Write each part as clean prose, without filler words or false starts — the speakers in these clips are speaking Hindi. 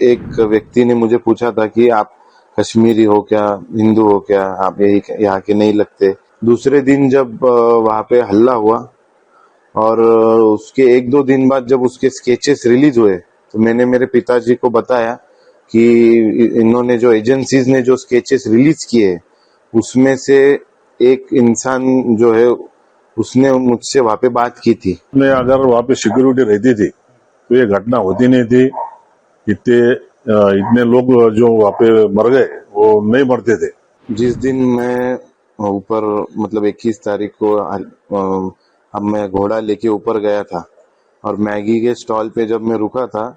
एक व्यक्ति ने मुझे पूछा था कि आप कश्मीरी हो क्या, हिंदू हो क्या, आप यही यहाँ के नहीं लगते। दूसरे दिन जब वहाँ पे हल्ला हुआ और उसके 1-2 दिन बाद जब उसके स्केचेस रिलीज हुए तो मैंने मेरे पिताजी को बताया कि इन्होंने जो एजेंसीज ने जो स्केचेस रिलीज किए उसमें से एक इंसान जो है उसने मुझसे वहाँ पे बात की थी। अगर वहाँ पे सिक्योरिटी रहती थी तो ये घटना होती नहीं थी। इतने लोग जो वहाँ पे मर गए वो नहीं मरते थे। जिस दिन मैं ऊपर मतलब 21 तारीख को अब मैं घोड़ा लेके ऊपर गया था और मैगी के स्टॉल पे जब मैं रुका था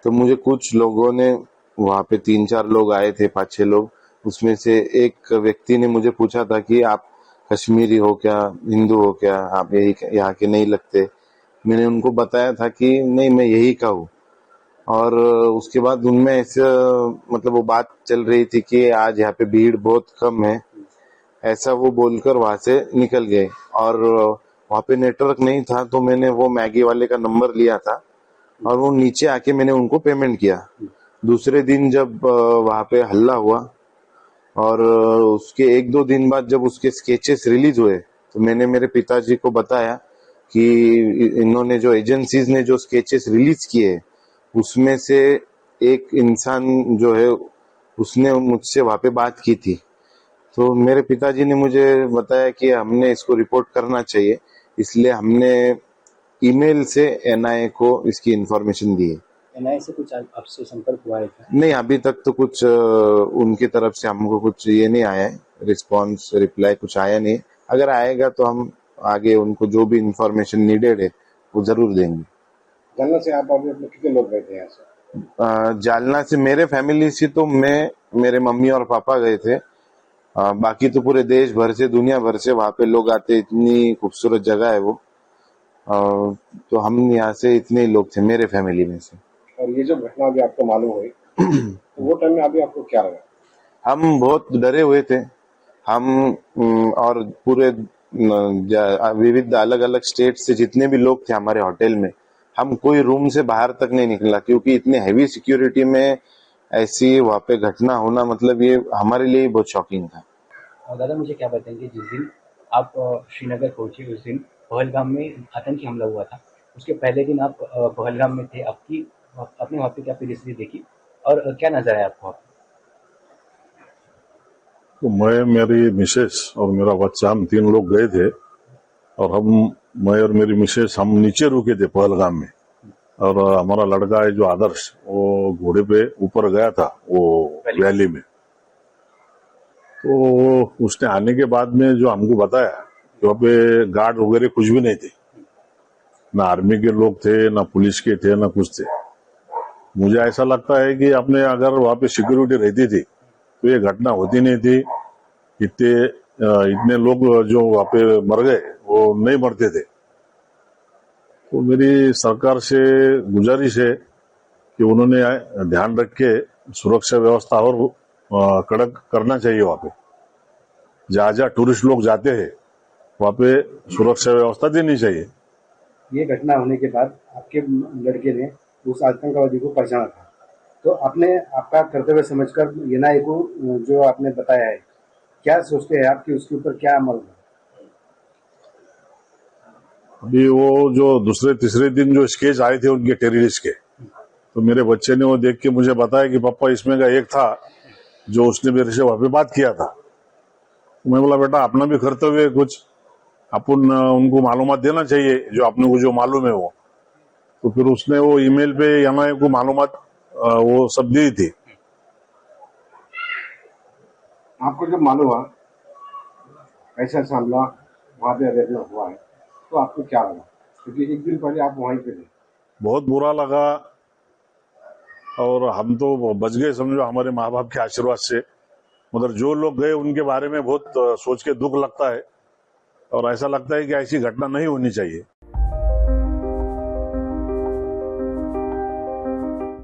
तो मुझे कुछ लोगों ने, वहाँ पे 3-4 लोग आए थे, 5-6 लोग, उसमें से एक व्यक्ति ने मुझे पूछा था कि आप कश्मीरी हो क्या, हिंदू हो क्या, आप यही यहाँ के नहीं लगते। मैंने उनको बताया था कि नहीं, मैं यही का हूँ। और उसके बाद उनमें ऐसे मतलब वो बात चल रही थी कि आज यहाँ पे भीड़ बहुत कम है, ऐसा वो बोलकर वहां से निकल गए। और वहां पे नेटवर्क नहीं था तो मैंने वो मैगी वाले का नंबर लिया था और वो नीचे आके मैंने उनको पेमेंट किया। दूसरे दिन जब वहां पे हल्ला हुआ और उसके 1-2 दिन बाद जब उसके स्केचेस रिलीज हुए तो मैंने मेरे पिताजी को बताया कि इन्होंने जो एजेंसीज ने जो स्केचेस रिलीज किए उसमें से एक इंसान जो है उसने मुझसे वहां पे बात की थी। तो मेरे पिताजी ने मुझे बताया कि हमने इसको रिपोर्ट करना चाहिए, इसलिए हमने ईमेल से एनआईए को इसकी इंफॉर्मेशन दी है। एनआईए से कुछ आपसे संपर्क हुआ है क्या? नहीं, अभी तक तो कुछ उनकी तरफ से हमको कुछ ये नहीं आया है, रिस्पांस रिप्लाई कुछ आया नहीं है। अगर आएगा तो हम आगे उनको जो भी इंफॉर्मेशन नीडेड है वो जरूर देंगे। जालना से आप अभी अपने कितने लोग गए थे यहाँ से? जालना से मेरे फैमिली से तो मैं, मेरे मम्मी और पापा गए थे। बाकी तो पूरे देश भर से, दुनिया भर से वहाँ पे लोग आते, इतनी खूबसूरत जगह है वो। तो हम यहाँ से इतने ही लोग थे मेरे फैमिली में से। और ये जो घटना अभी आपको मालूम हुई तो वो टाइम में अभी आपको क्या लगा? हम बहुत डरे हुए थे। हम और पूरे विविध अलग अलग स्टेट से जितने भी लोग थे हमारे होटल में, हम कोई रूम से बाहर तक नहीं निकला क्योंकि इतने हैवी सिक्योरिटी में ऐसी वहाँ पे घटना होना मतलब ये हमारे लिए बहुत शॉकिंग था। दादा मुझे क्या बताएंगे, जिस दिन आप श्रीनगर पहुंचे उस दिन पहलगाम में आतंकी हमला हुआ था, उसके पहले दिन आप पहलगाम में थे, आपने वहाँ पे क्या परिस्थिति देखी और क्या नजर आया आपको? तो मैं, मेरी मिसेस और मेरा बच्चा, हम 3 लोग गए थे और मैं और मेरी मिसेस हम नीचे रुके थे पहलगाम में। और हमारा लड़का है जो आदर्श, वो घोड़े पे ऊपर गया था वो वैली में। तो उसने आने के बाद में जो हमको बताया कि वहाँ पे गार्ड वगैरह कुछ भी नहीं थे, ना आर्मी के लोग थे, ना पुलिस के थे, ना कुछ थे। मुझे ऐसा लगता है कि अपने अगर वहाँ पे सिक्योरिटी रहती थी तो ये घटना होती नहीं थी। इतने लोग जो वहाँ पे मर गए वो नहीं मरते थे। तो मेरी सरकार से गुजारिश है कि उन्होंने ध्यान रख के सुरक्षा व्यवस्था और कड़क करना चाहिए। वहाँ पे जहाँ जहाँ टूरिस्ट लोग जाते हैं वहाँ पे सुरक्षा व्यवस्था देनी चाहिए। ये घटना होने के बाद आपके लड़के ने उस आतंकवादी को पहचाना था, तो आपने आपका कर्तव्य समझकर एनआईए को जो आपने बताया है, क्या सोचते हैं आप कि उसके ऊपर क्या अमल है? अभी वो जो दूसरे तीसरे दिन जो स्केच आए थे उनके टेररिस्ट के, तो मेरे बच्चे ने वो देख के मुझे बताया कि पापा इसमें का एक था जो उसने मेरे से वहां पे बात किया था। तो मैं बोला बेटा अपना भी कर्तव्य है, कुछ अपन उनको मालूमात देना चाहिए जो अपने को जो मालूम है वो। तो फिर उसने वो ईमेल पे एनआईए को मालूमात वो सब दी थी। आपको जब मालूम हुआ ऐसा हमला वहाँ पे अरेंजमेंट हुआ है तो आपको क्या लगा, क्योंकि एक दिन पहले आप वहीं पे थे? बहुत बुरा लगा और हम तो बच गए समझो हमारे माँ बाप के आशीर्वाद से। मगर जो लोग गए उनके बारे में बहुत सोच के दुख लगता है और ऐसा लगता है कि ऐसी घटना नहीं होनी चाहिए।